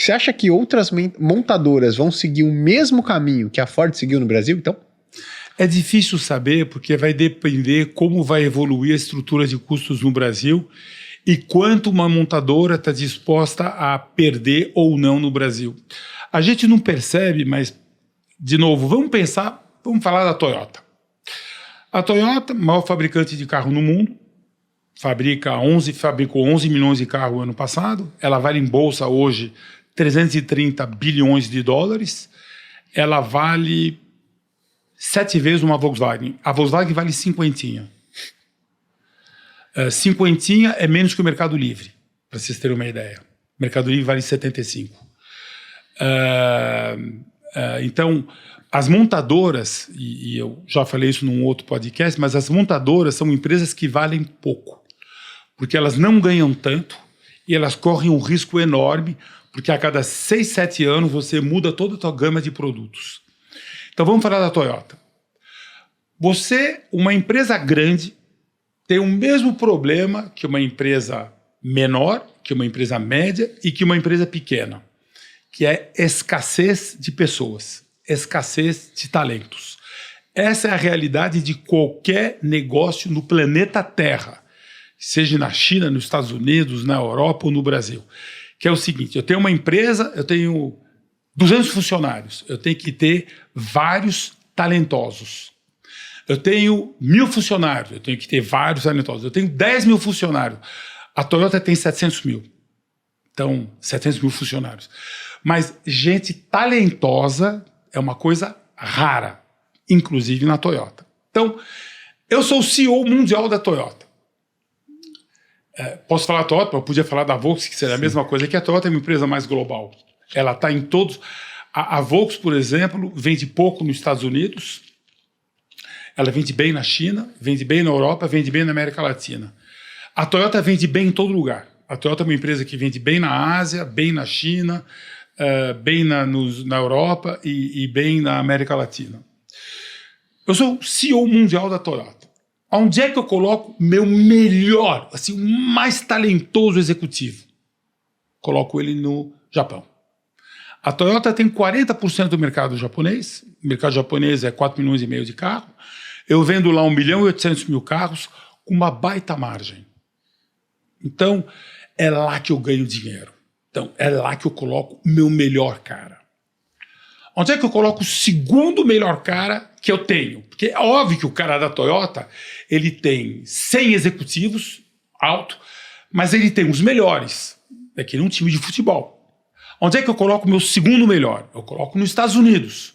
Você acha que outras montadoras vão seguir o mesmo caminho que a Ford seguiu no Brasil, então? É difícil saber, porque vai depender como vai evoluir a estrutura de custos no Brasil e quanto uma montadora está disposta a perder ou não no Brasil. A gente não percebe, mas, de novo, vamos falar da Toyota. A Toyota, maior fabricante de carro no mundo, fabricou 11 milhões de carros no ano passado, ela vale em bolsa hoje 330 bilhões de dólares, ela vale 7 vezes uma Volkswagen. A Volkswagen vale cinquentinha. Cinquentinha é menos que o Mercado Livre, para vocês terem uma ideia. O Mercado Livre vale 75. Então, as montadoras, e eu já falei isso num outro podcast, mas as montadoras são empresas que valem pouco, porque elas não ganham tanto e elas correm um risco enorme, porque a cada 6, 7 anos você muda toda a sua gama de produtos. Então vamos falar da Toyota. Você, uma empresa grande, tem o mesmo problema que uma empresa menor, que uma empresa média e que uma empresa pequena, que é escassez de pessoas, escassez de talentos. Essa é a realidade de qualquer negócio no planeta Terra, seja na China, nos Estados Unidos, na Europa ou no Brasil. Que é o seguinte, eu tenho uma empresa, eu tenho 200 funcionários, eu tenho que ter vários talentosos. Eu tenho 1.000 funcionários, eu tenho que ter vários talentosos. Eu tenho 10 mil funcionários. A Toyota tem 700 mil. Então, 700 mil funcionários. Mas gente talentosa é uma coisa rara, inclusive na Toyota. Então, eu sou o CEO mundial da Toyota. Posso falar da Toyota, eu podia falar da Volkswagen, que seria a mesma coisa, que a Toyota é uma empresa mais global. Ela está em todos... A Volkswagen, por exemplo, vende pouco nos Estados Unidos, ela vende bem na China, vende bem na Europa, vende bem na América Latina. A Toyota vende bem em todo lugar. A Toyota é uma empresa que vende bem na Ásia, bem na China, bem na Europa e bem na América Latina. Eu sou o CEO mundial da Toyota. Onde é que eu coloco meu melhor, assim, o mais talentoso executivo? Coloco ele no Japão. A Toyota tem 40% do mercado japonês. O mercado japonês é 4 milhões e meio de carros. Eu vendo lá 1 milhão e 800 mil carros com uma baita margem. Então, é lá que eu ganho dinheiro. Então, é lá que eu coloco o meu melhor cara. Onde é que eu coloco o segundo melhor cara que eu tenho? Porque é óbvio que o cara da Toyota, ele tem 100 executivos, alto, mas ele tem os melhores. É que nem um time de futebol. Onde é que eu coloco o meu segundo melhor? Eu coloco nos Estados Unidos.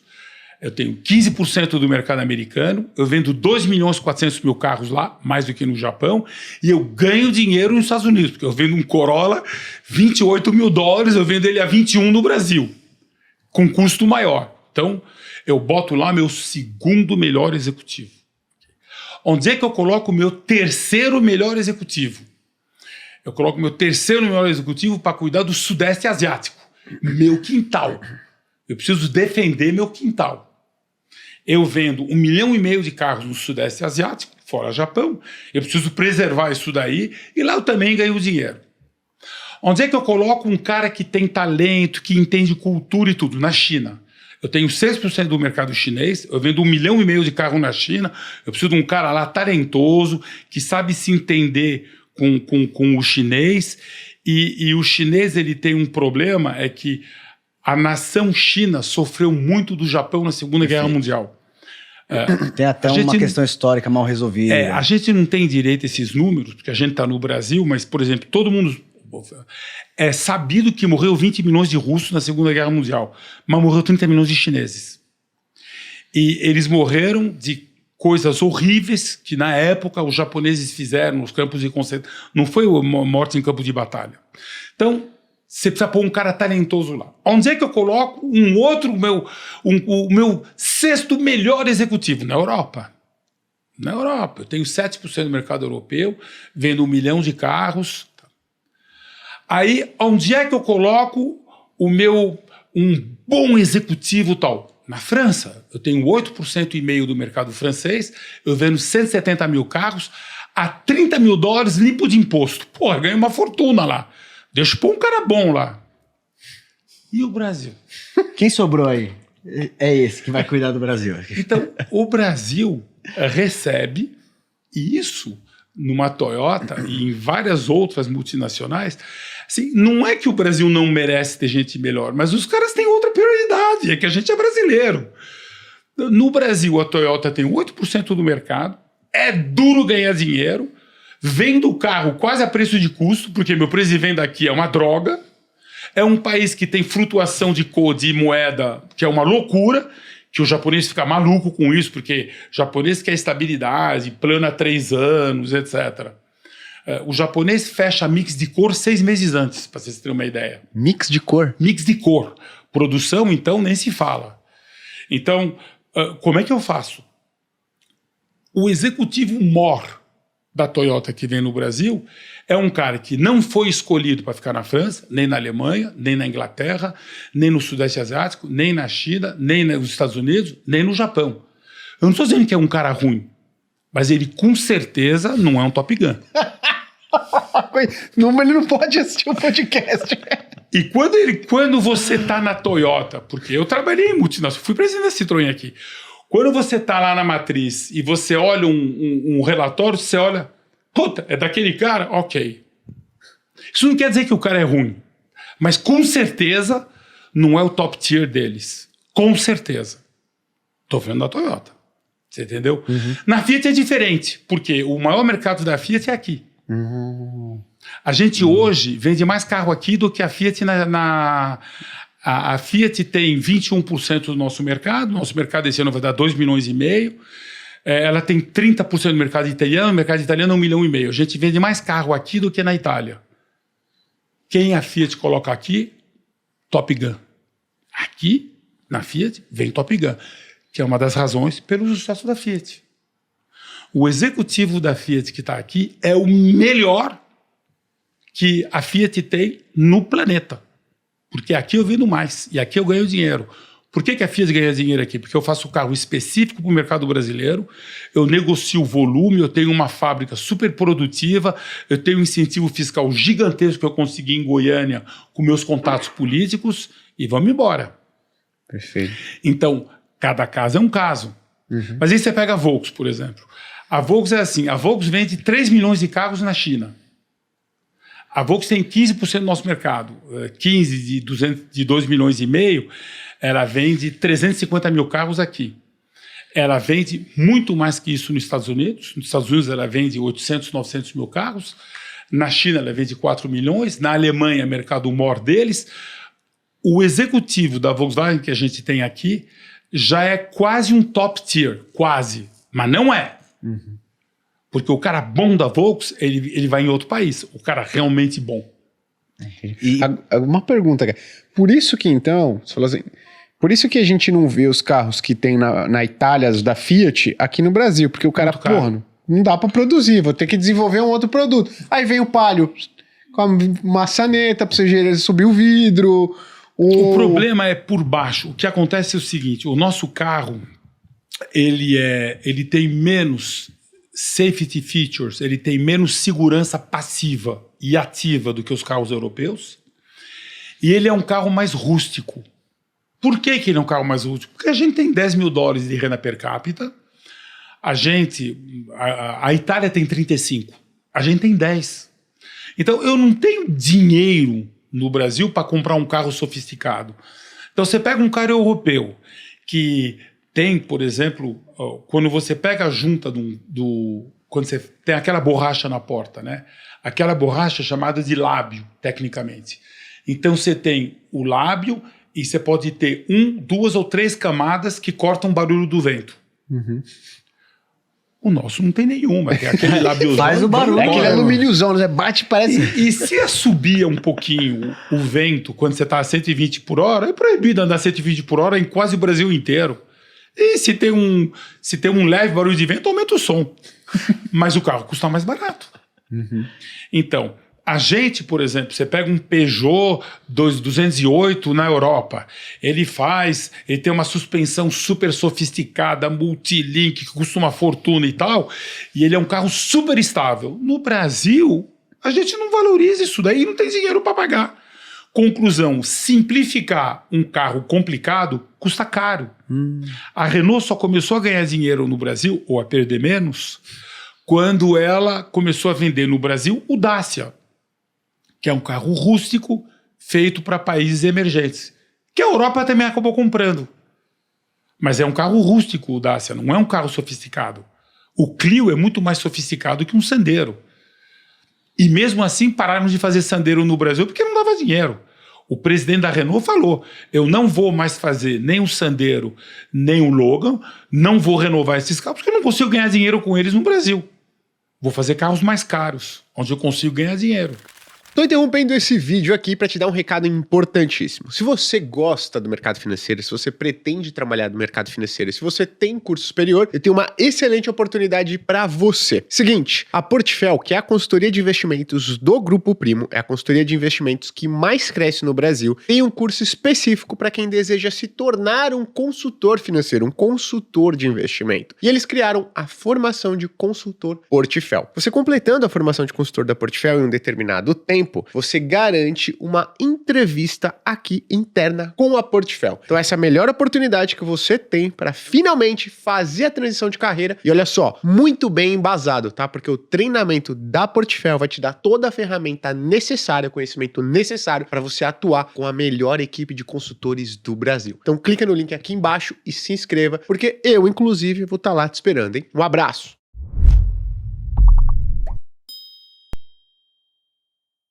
Eu tenho 15% do mercado americano, eu vendo 2 milhões e 400 mil carros lá, mais do que no Japão, e eu ganho dinheiro nos Estados Unidos, porque eu vendo um Corolla 28 mil dólares, eu vendo ele a 21 no Brasil, com custo maior. Então, eu boto lá meu segundo melhor executivo. Onde é que eu coloco o meu terceiro melhor executivo? Eu coloco meu terceiro melhor executivo para cuidar do Sudeste Asiático. Meu quintal. Eu preciso defender meu quintal. Eu vendo 1,5 milhão de carros no Sudeste Asiático, fora Japão, eu preciso preservar isso daí, e lá eu também ganho dinheiro. Onde é que eu coloco um cara que tem talento, que entende cultura e tudo? Na China. Eu tenho 6% do mercado chinês, eu vendo 1,5 milhão de carros na China, eu preciso de um cara lá talentoso, que sabe se entender com o chinês, e o chinês ele tem um problema, é que a nação China sofreu muito do Japão na Segunda Guerra Mundial. Tem até uma questão histórica mal resolvida. A gente não tem direito a esses números, porque a gente está no Brasil, mas, por exemplo, todo mundo... É sabido que morreu 20 milhões de russos na Segunda Guerra Mundial, mas morreu 30 milhões de chineses. E eles morreram de coisas horríveis que, na época, os japoneses fizeram nos campos de concentração. Não foi morte em campo de batalha. Então, você precisa pôr um cara talentoso lá. Onde é que eu coloco o meu sexto melhor executivo? Na Europa. Na Europa. Eu tenho 7% do mercado europeu, vendo 1 milhão de carros. Aí, onde é que eu coloco um bom executivo tal? Na França. Eu tenho 8,5% do mercado francês, eu vendo 170 mil carros a 30 mil dólares limpo de imposto. Pô, eu ganho uma fortuna lá. Deixa eu pôr um cara bom lá. E o Brasil? Quem sobrou aí? É esse que vai cuidar do Brasil. Então, o Brasil recebe isso numa Toyota e em várias outras multinacionais. Assim, não é que o Brasil não merece ter gente melhor, mas os caras têm outra prioridade, é que a gente é brasileiro. No Brasil, a Toyota tem 8% do mercado, é duro ganhar dinheiro, vende o carro quase a preço de custo, porque meu preço de venda aqui é uma droga, é um país que tem flutuação de moeda, que é uma loucura, que o japonês fica maluco com isso, porque o japonês quer estabilidade, plano a 3 anos, etc. O japonês fecha mix de cor 6 meses antes, para vocês terem uma ideia. Mix de cor? Mix de cor. Produção, então, nem se fala. Então, como é que eu faço? O executivo mor da Toyota que vem no Brasil é um cara que não foi escolhido para ficar na França, nem na Alemanha, nem na Inglaterra, nem no Sudeste Asiático, nem na China, nem nos Estados Unidos, nem no Japão. Eu não estou dizendo que é um cara ruim, mas ele com certeza não é um Top Gun. Não, mas ele não pode assistir o podcast. E quando você está na Toyota, porque eu trabalhei em multinacional, fui presidente da Citroën aqui, quando você está lá na matriz e você olha um relatório, você olha, puta, é daquele cara? Ok. Isso não quer dizer que o cara é ruim, mas com certeza não é o top tier deles. Com certeza. Estou vendo da Toyota. Você entendeu? Uhum. Na Fiat é diferente, porque o maior mercado da Fiat é aqui. A gente hoje vende mais carro aqui do que a Fiat a Fiat tem 21% do nosso mercado esse ano vai dar 2,5 milhões. Ela tem 30% do mercado italiano, o mercado italiano é 1,5 milhão. A gente vende mais carro aqui do que na Itália. Quem a Fiat coloca aqui? Top Gun. Aqui, na Fiat, vem Top Gun, que é uma das razões pelo sucesso da Fiat. O executivo da Fiat que está aqui é o melhor que a Fiat tem no planeta. Porque aqui eu vendo mais e aqui eu ganho dinheiro. Por que a Fiat ganha dinheiro aqui? Porque eu faço carro específico para o mercado brasileiro, eu negocio volume, eu tenho uma fábrica super produtiva, eu tenho um incentivo fiscal gigantesco que eu consegui em Goiânia com meus contatos políticos e vamos embora. Perfeito. Então, cada caso é um caso. Uhum. Mas aí você pega a Volks, por exemplo. A Volks é assim, a Volks vende 3 milhões de carros na China. A Volks tem 15% do nosso mercado, 15 de 2,5 milhões, ela vende 350 mil carros aqui. Ela vende muito mais que isso nos Estados Unidos. Nos Estados Unidos ela vende 800, 900 mil carros. Na China ela vende 4 milhões. Na Alemanha, mercado maior deles. O executivo da Volkswagen que a gente tem aqui já é quase um top tier, quase, mas não é. Uhum. Porque o cara bom da Volks, ele vai em outro país. O cara realmente bom. E uma pergunta, cara. Por isso que então, você falou assim, por isso que a gente não vê os carros que tem na Itália, os da Fiat, aqui no Brasil. Porque o cara, porra, não dá pra produzir, vou ter que desenvolver um outro produto. Aí vem o Palio com a maçaneta pra você subir o vidro. O problema é por baixo. O que acontece é o seguinte, o nosso carro, ele tem menos safety features, ele tem menos segurança passiva e ativa do que os carros europeus, e ele é um carro mais rústico. Por que ele é um carro mais rústico? Porque a gente tem 10 mil dólares de renda per capita, a Itália tem 35, a gente tem 10. Então eu não tenho dinheiro no Brasil para comprar um carro sofisticado. Então você pega um carro europeu que tem, por exemplo, quando você pega a junta quando você tem aquela borracha na porta, né? Aquela borracha chamada de lábio, tecnicamente. Então você tem o lábio e você pode ter 1, 2 ou 3 camadas que cortam o barulho do vento. Uhum. O nosso não tem nenhuma, tem aquele lábiozão. Faz o barulho. É aquele alumíniozão, né? Bate, parece... E se assobia um pouquinho o vento quando você está a 120 por hora, é proibido andar a 120 por hora em quase o Brasil inteiro. E se tem um leve barulho de vento, aumenta o som. Mas o carro custa mais barato. Uhum. Então, a gente, por exemplo, você pega um Peugeot 208 na Europa, ele tem uma suspensão super sofisticada, multilink, que custa uma fortuna e tal, e ele é um carro super estável. No Brasil, a gente não valoriza isso daí, não tem dinheiro para pagar. Conclusão, simplificar um carro complicado custa caro. A Renault só começou a ganhar dinheiro no Brasil, ou a perder menos, quando ela começou a vender no Brasil o Dacia, que é um carro rústico feito para países emergentes, que a Europa também acabou comprando. Mas é um carro rústico o Dacia, não é um carro sofisticado. O Clio é muito mais sofisticado que um Sandero. E mesmo assim pararam de fazer Sandero no Brasil porque não dava dinheiro. O presidente da Renault falou, eu não vou mais fazer nem o Sandero, nem o Logan, não vou renovar esses carros porque eu não consigo ganhar dinheiro com eles no Brasil. Vou fazer carros mais caros, onde eu consigo ganhar dinheiro. Tô interrompendo esse vídeo aqui para te dar um recado importantíssimo. Se você gosta do mercado financeiro, se você pretende trabalhar no mercado financeiro, se você tem curso superior, eu tenho uma excelente oportunidade para você. Seguinte, a Portfel, que é a consultoria de investimentos do Grupo Primo, é a consultoria de investimentos que mais cresce no Brasil, tem um curso específico para quem deseja se tornar um consultor financeiro, um consultor de investimento. E eles criaram a formação de consultor Portfel. Você completando a formação de consultor da Portfel em um determinado tempo, você garante uma entrevista aqui interna com a Portfel. Então essa é a melhor oportunidade que você tem para finalmente fazer a transição de carreira. E olha só, muito bem embasado, tá? Porque o treinamento da Portfel vai te dar toda a ferramenta necessária, o conhecimento necessário para você atuar com a melhor equipe de consultores do Brasil. Então clica no link aqui embaixo e se inscreva, porque eu, inclusive, vou estar lá te esperando, hein? Um abraço!